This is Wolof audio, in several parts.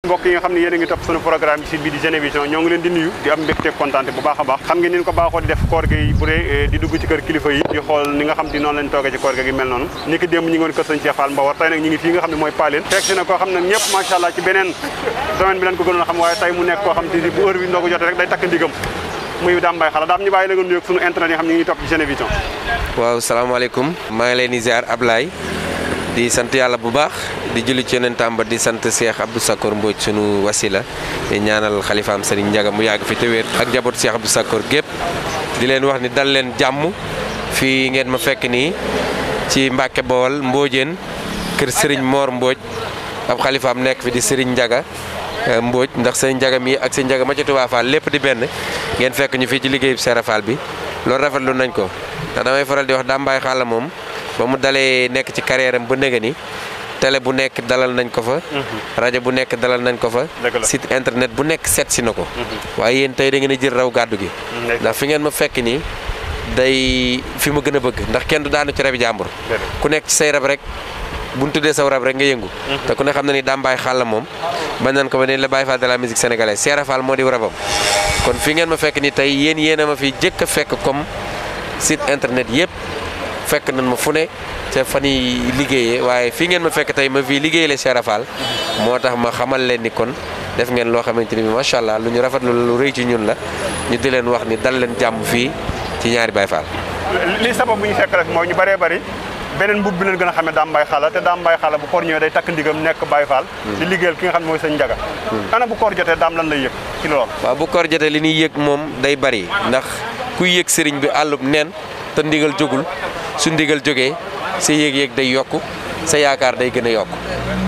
mbokk yi nga xam ne yéen a ngi topp sunu programme ci bi di Génévision ñoo ngi leen di nuyu di am mbégte kontaante bu baax a baax xam ngeen ni ko baaxoo di def koor gi bu dee di dugg ci kër kilifa yi di xool ni nga xam di noonu lañ toogee ci koor gi mel noonu ni ki démb ñi ngi woon kër sëñ Cheikh Fall Mbawar tey nag ñi ngi fii nga xam ne mooy Paleen fekk si na koo xam ne ñëpp macha allah ci beneen domaine bi leen ko gënoon a xam waaye tey mu nekk koo xam te bu heure bi ndogu jotee rek day takk ndigam muy Dame Mbaye Xalla Dame ñu bàyyi la nga nuyu ak sunu internet yi xam ne ñu ngi topp ci Génévision. waaw salaamaaleykum maa ngi leen di ziar Ablaye di sant yàlla bu baax di julli ci yonentam ba di sant Cheikh Abdou Sakor Mbodj sunu wasila di ñaanal xalifaam Serigne Ndiaga mu yàgg fi te wér ak njaboot Cheikh Abdou Sakor gépp di leen wax ni dal leen jàmm fii ngeen ma fekk nii ci Mbacke Bawol Mbodiène kër Serigne Mor Mbodj ab xalifaam nekk fi di Serigne Ndiaga Mbodj ndax Serigne Ndiaga mi ak Serigne Ndiaga ma ci Touba Fall lépp di benn ngeen fekk ñu fii ci liggéeyu Serap Fall bi loolu rafetlu nañ ko ndax damay faral di wax Dame Mbaye Xalla moom ba mu dalee nekk ci carrière am ba nëga ni télé bu nekk dalal nañ ko fa rajo bu nekk dalal nañ ko fa site internet bu nekk seet si na ko waaye yéen tey da ngeen a jël raw gàddu gi ndax fi ngeen ma fekk nii day fi ma gën a bëgg ndax kenn du daanu ci rabi jàmbur ku nekk ci say rab rek bu ñu tuddee saw rab rek nga yëngu te ku ne xam na ni Dame Mbaye Xalla moom bañ nañ ko ba ne la Baye Fall de la musique sénégalaise Serap Fall moo di rabam kon fi ngeen ma fekk nii tey yéen a ma fi jëkk a fekk comme site internet yëpp fekk nañ ma fu ne ca fan yi liggéeyee waaye fii ngeen ma fekk tey ma fii liggéeyale Serap Fall moo tax ma xamal leen ni kon def ngeen loo xamante ni bi macha allah lu ñu rafetlu lu rëy ci ñun la ñu di leen wax ni dal leen jàmm fii ci ñaari Baye Fall. li sabab bu ñu fekk rek mooy ñu bëree bëri beneen mbubb bi leen gën a xamee Dame Mbaye Xalla te Dame Mbaye Xalla bu koor ñëwee day takk ndigam nekk Baye Fall di liggéeyal ki nga xam ne mooy sëñ Ndiaga ana bu koor jotee daam lan lay yëg ci loolu. waaw bu koor jotee li ñuy yëg moom day bari ndax kuy yëg sëriñ bi àllub neen te ndigal jógul su ndigal jógee sa yéeg-yéeg day yokku sa yaakaar day gën a yokku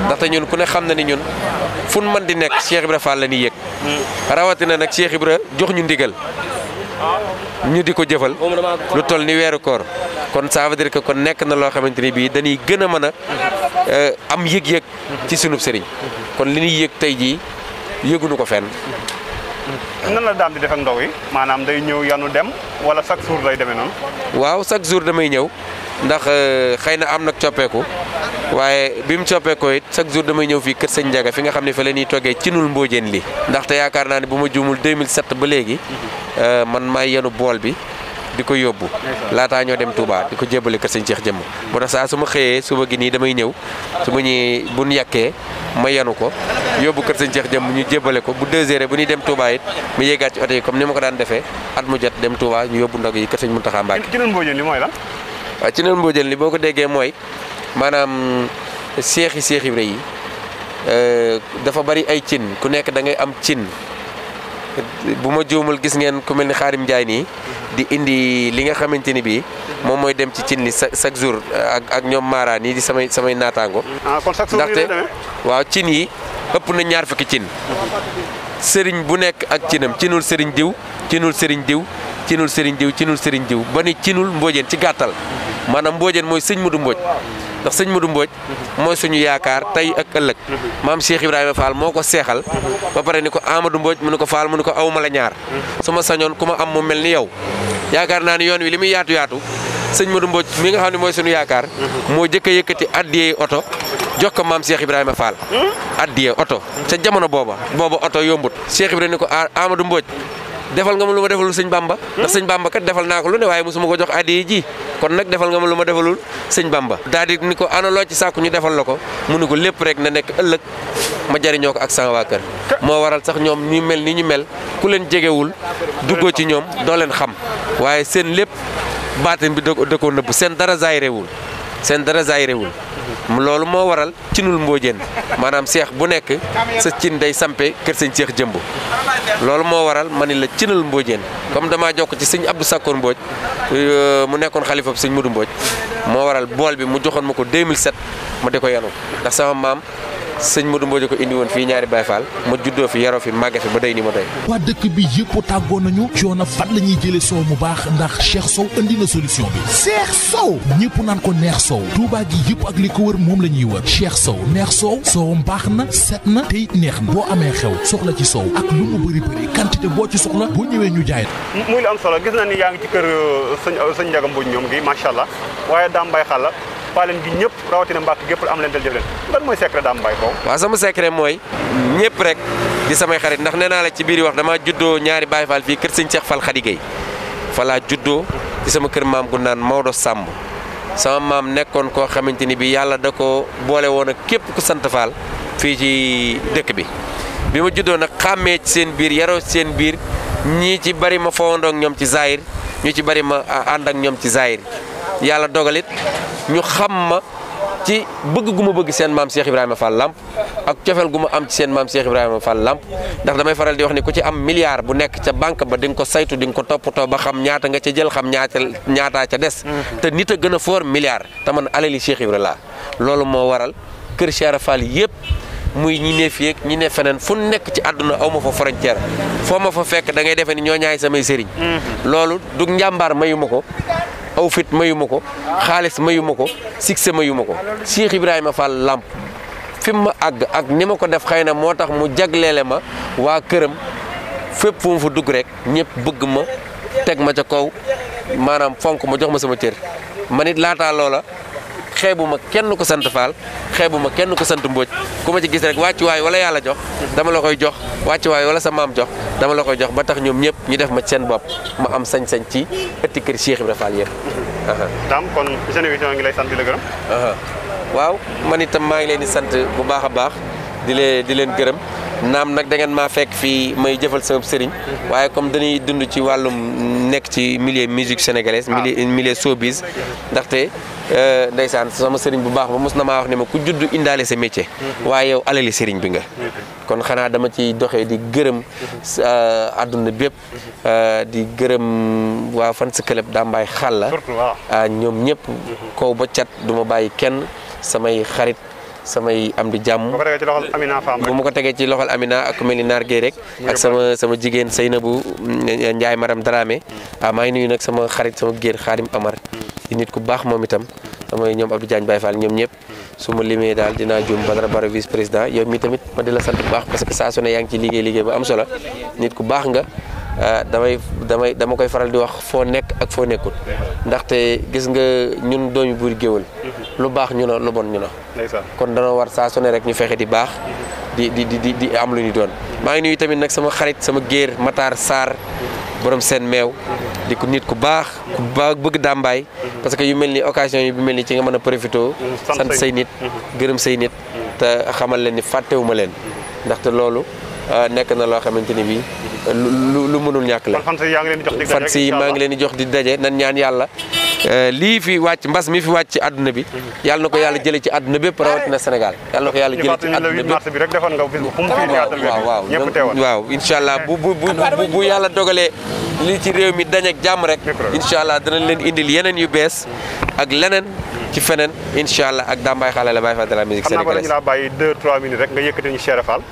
ndaxte ñun ku ne xam na ni ñun fu mën di nekk Cheikh Ibra Fall la ñuy yëg rawatina nag Cheikh Ibra jox ñu ndigal ñu di ko jëfal lu toll ni weeru koor kon ça veut dire que kon nekk na loo xamante ni bii dañuy gën a mën a am yëg-yëg ci sunub sëriñ kon li ñuy yëg tey jii yëguñu ko fenn. nan la daam di def ak ndaw yi maanaam day ñëw yanu dem wala chaque jour lay demee noonu. waaw chaque jour damay ñëw ndax xëy na am nag coppeeku waaye bi mu coppeekoo it chaque jour damay ñëw fii kër sëñ Ndiaga fi nga xam ne fa la ñuy toggee cinul Mbodiène li ndaxte yaakaar naa ne bu ma juumul 2007 ba léegi man maay yenu bool bi di ko yóbbu laataa ñoo dem Touba di ko jébbale kër sëñ Cheikh Jëmm moo tax saa su ma xëyee suba gi nii damay ñëw su ma ñëwee bu ñu yàkkee ma yenu ko yóbbu kër sëñ Cheikh Jëmm ñu jébbale ko bu 2 heures bu ñuy dem Touba it mu yéegaat ci oto yi comme ni ma ko daan defee at mu jot dem Touba ñu yóbbu ndog yi kër sëñ Mountakha Mbacké. cinul Mbodiène li mooy lan. waaw cinul Mbodiène li boo ko déggee mooy maanaam Cheikh Ibra yi dafa bari ay cin ku nekk da ngay am cin bu ma juumul gis ngeen ku mel ni Xaarim Njaay nii di indi li nga xamante ni bii moom mooy dem ci cin li chaque jour ak ñoom Mara nii di samay naataango. kon chaque jour ndaxte waaw cin yi ëpp na 20 cin sëriñ bu nekk ak cinam cinul sëriñ diw cinul sëriñ diw cinul sëriñ diw cinul sëriñ diw ba ni cinul Mbodiène ci gàttal maanaam Mbodiène mooy sëñ Modou Mbodj ndax sëñ Modou Mbodj mooy suñu yaakaar tey ak ëllëg maam Cheikh Ibrahima Fall moo ko seexal ba pare ni ko Amadou Mbodj mu ne ko Fall mu ne ko awma la ñaar su ma sañoon ku ma am mu mel ni yow yaakaar naa ni yoon wi li muy yaatu yaatu sëñ Modou Mbodj mi nga xam ne mooy suñu yaakaar moo jëkk a yëkkati addiyee oto jox ko maam Cheikh Ibrahima Fall addiyee oto ca jamono booba oto yombut Cheikh Ibrahima ni ko Amadou Mbodj defal nga ma lu ma defalul sëñ Bamba ndax sëñ Bamba kat defal naa ko lu ne waaye mosuma ko jox addiya ji kon nag defal nga ma lu ma defalul sëñ Bamba daal di ni ko ana loo ci sàkku ñu defal la ko mu ni ko lépp rek na nekk ëllëg ma jariñoo ko ak sama waa kër moo waral sax ñoom ñu mel ni ñu mel ku leen jegewul duggoo ci ñoom doo leen xam waaye seen lépp baatin bi da koo nëbb seen dara zaayirewul loolu moo waral cinul Mbodiène maanaam seex bu nekk sa cin day sampe kër sëñ Cheikh Jëmb loolu moo waral ma ni la cinul Mbodiène comme damaa jokk ci sëñ Abdou Sakor Mbodj mu nekkoon xalifa sëñ Modou Mbodj moo waral bool bi mu joxoon ma ko 2007 ma di ko yanu ndax sama maam sëñ Modou Mbodj ko indi woon fii ñaari Baye Fall ma juddoo fi yaroo fi màgge fi ba day ni ma doy. waa dëkk bi yëpp tàggoo nañu coono fan la ñuy jëlee soow mu baax ndax Cheikh Sow indi na solution bi Cheikh Sow ñëpp naan ko neex Sow Touba gi yëpp ak li ko wër moom la ñuy wër Cheikh Sow neex Sow soowam baax na set na te it neex na boo amee xew soxla ci sow ak lu mu bëri quantité boo ci soxla boo ñëwee ñu jaay. muy lu am solo gis na ni yaa ngi ci kër sëñ Ndiaga Mbodj ñoom gi macha allah waaye Dame Mbaye Xalla Faaleen gi ñëpp rawatina Mbàkke gépp am leen del jëf leen lan mooy secret Dame Mbaye Sow waaw sama secret mooy ñëpp rek di samay xarit ndax nee naa la ci biir wax dama juddoo ñaari Baye Fall fii kër sëñ Cheikh Fall Khady Gueye fa laa juddoo ci sama kër maam gu naan Maodo Samb sama maam nekkoon koo xamante ni bi yàlla da ko boole woon ak képp ku sant Fall fii ci dëkk bi bi ma juddoo nag xàmmee ci seen biir yaroo ci seen biir ñii ci bari ma fowandoo ak ñoom ci Zahir ñu ci bari ma ànd ak ñoom ci Zahir yàlla dogalit ñu xam ma ci bëgg gu ma bëgg seen maam Cheikh Ibrahima Fall Lamp ak cofeel gu ma am ci seen maam Cheikh Ibrahima Fall Lamp ndax damay faral di wax ni ku ci am milliard bu nekk ca banque ba di nga ko saytu di nga ko toppatoo ba xam ñaata nga ca jël xam ñaataa ca des te nit a gën a foor milliard te man alali Cheikh Ibrahima laa loolu moo waral kër Cheikh Fall yëpp muy ñi ne fii ak ñi ne feneen fu nekk ci àdduna aw ma fa frontière foo ma fa fekk da ngay defee ni ñoo ñaay samay sëriñ loolu du njàmbaar mayu ma ko aw fit mayu ma ko xaalis mayu ma ko succès mayu ma ko Cheikh Ibrahima Fall Lamp fi mu ma àgg ak ni ma ko def xëy na moo tax mu jagleele ma waa këram fépp fu mu fa dugg rek ñëpp bëgg ma teg ma ca kaw maanaam fonk ma jox ma sama cër man it laataa loola xeebu ma kenn ko sant Fall xeebu ma kenn ko sant Mbodj ku ma ci gis rek wàccuwaay wala yàlla jox dama la koy jox wàccuwaay wala sa maam jox dama la koy jox ba tax ñoom ñëpp ñu def ma seen bopp ma am sañ-sañ ci ëtti kër Cheikh Ibrahima Fall yëpp. Dame kon seen émission ngi lay sant di la gërëm. waaw man itam maa ngi leen di sant bu baax a baax di leen gërëm naam nag da ngeen maa fekk fii may jëfal sama sëriñ waaye comme dañuy dund ci wàllum nekk ci milieu musique sénégalaise milieu showbiz ndaxte ndeysaan sama sëriñ bu baax ba mos na maa wax ne ma ku judd indaale sa métier waaye yow alali sëriñ bi nga kon xanaa dama ci doxee di gërëm àdduna bépp di gërëm waa fan sa club Dame Mbaye Xalla ñoom ñëpp kaw ba cat du ma bàyyi kenn samay xarit samay am di jàmm bu ma ko tegee ci loxol Amina ak ku mel ni Naar Gueye rek ak sama jigéen Seynabou Ndiaye Maram Dramé maa ngi nuyu nag sama xarit sama géer Xaadim Amar di nit ku baax moom itam samay ñoom Abdou Diagne Baye Fall ñoom ñëpp su ma limee daal dinaa juum Badara Baro vice président yow mi tamit ma di la sant bu baax parce que saa su ne yaa ngi ci liggéey ba am solo nit ku baax nga dama koy faral di wax foo nekk ak foo nekkul ndaxte gis nga ñun doomi buur géwël lu baax ñu na lu bon ñu na kon dana war saa su ne rek ñu fexe di baax di am lu ñu doon maa ngi nuyu tamit nag sama xarit sama géer Matar Sarr borom seen meew di ko nit ku baax bëgg Dame Mbaye parce que yu mel ni occasion yi bu mel ni ci nga mën a profité sant say nit gërëm say nit te xamal leen ni fàttewuma leen ndaxte loolu nekk na loo xamante ni bii lu mënul ñàkk la fan si maa ngi leen di jox di daje nan ñaan yàlla lii fi wàcc mbas mi fi wàcc ci àdduna bi yàlla na ko yàlla jëlee ci àdduna bépp rawatina Sénégal yàlla na ko yàlla jëlee ci àdduna bépp waaw incha allah bu yàlla dogalee lii ci réew mi dañ ak jàmm rek incha allah danañ leen indil yeneen yu bees ak leneen ci feneen incha allah ak Dame Mbaye Xalla la Baye Fall de la musique sénégalaise. xam naa ba la ñu laa bàyyi 2-3 minutes rek nga yëkkati ñu Cheikh Fall.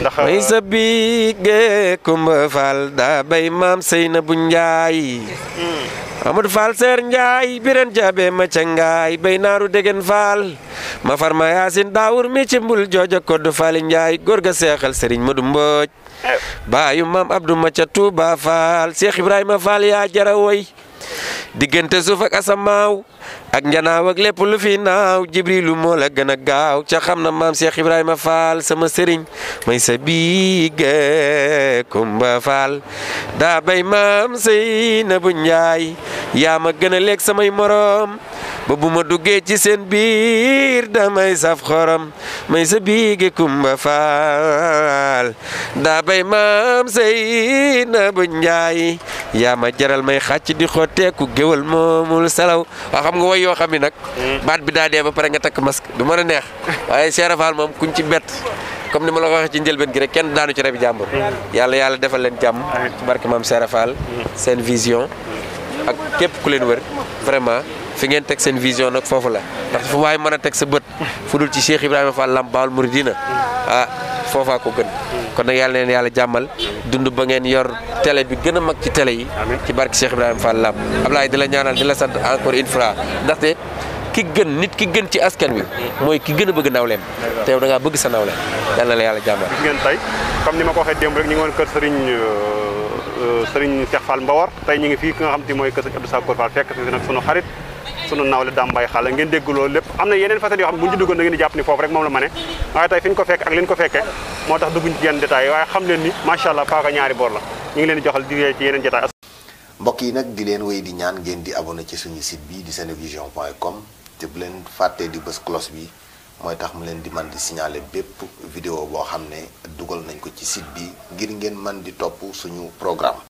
ndax may sa biige Kumba Fall daa bay maam Seynabou Ndiaye. Amadou Fall Seer Ndiaye biren jaabe ma ca ngaay bay naaru degen Fall. ma far ma yaasin daawur mi ci mbul joojo koddu Fall Ndiaye góor ga seexal Serigne Modou Mbodj. baayu maam Abdou ma ca Touba Fall Cheikh Ibrahima Fall yaa jara woy diggante suuf ak asamaaw ak njanaaw ak lépp lu fi naaw jibrilu moo la gën a gaaw ca xam na maam Cheikh Ibrahima Fall sama sëriñ may sa biige Kumba Fall daa bay maam Seynabou Ndiaye yaa ma gën a lekk samay morom ba bu ma duggee ci seen biir damay saf xorom may sa biige Kumba Fall daa bay maam Seynabou Ndiaye yaa ma jaral may xàcc di xotteeku géwal moomul salaw waaw xam nga woy yoo xam ni nag baat bi daa dee ba pare nga takk masque du mën a neex waaye Cheikh Fall moom kuñ ci bett comme ni ma la ko waxee ci njëlbeen gi rek kenn daanu ci rebi jàmbur yàlla defal leen jàmm ci barke maam Cheikh Fall seen vision ak képp ku leen wër vraiment fi ngeen teg seen vision nag foofu la ndax fu waaye mën a teg sa bët fu dul ci Cheikh Ibrahima Fall Lamp Baol Mouridina foofaa ko gën kon nag yàlla leen yàlla jàmmal dund ba ngeen yor télé bi gën a mag ci télé yi ci barke Cheikh Ibrahima Fall Lamp Ablaye di la ñaanal di la sant encore une fois ndaxte ki gën nit ki gën ci askan wi mooy ki gën a bëgg nawleem te yow da ngaa bëgg sa nawle yàlla la yàlla jàmmal gis ngeen tey comme ni ma ko waxee démb rek ñu ngi woon kër Serigne Cheikh Fall Mbawar tey ñu ngi fii ki nga xam te mooy kër Serigne Abdou Sakor Fall fekk fi nag sunu xarit sunu nawle dambay xala ngeen dégg loolu lépp am na yeneen facettes yoo xam ne bu ñu ci duggoon da ngeen di jàpp ni foofu rek moom la ma ne waaye tey fi ñu ko fekk ak li ñu ko fekkee moo tax dugguñ ci yenn détails waaye xam leen ni macha allah paaka ñaari boor la ñu ngi leen di joxal di ci yeneen détails. mbokk yi nag di leen wéy di ñaan ngeen di abonné ci suñu site bi di senevision.com te bu leen fàttee di bës cloche bi mooy tax mu leen di man di signaler bépp vidéo boo xam ne dugal nañ ko ci site bi ngir ngeen man di topp suñu programme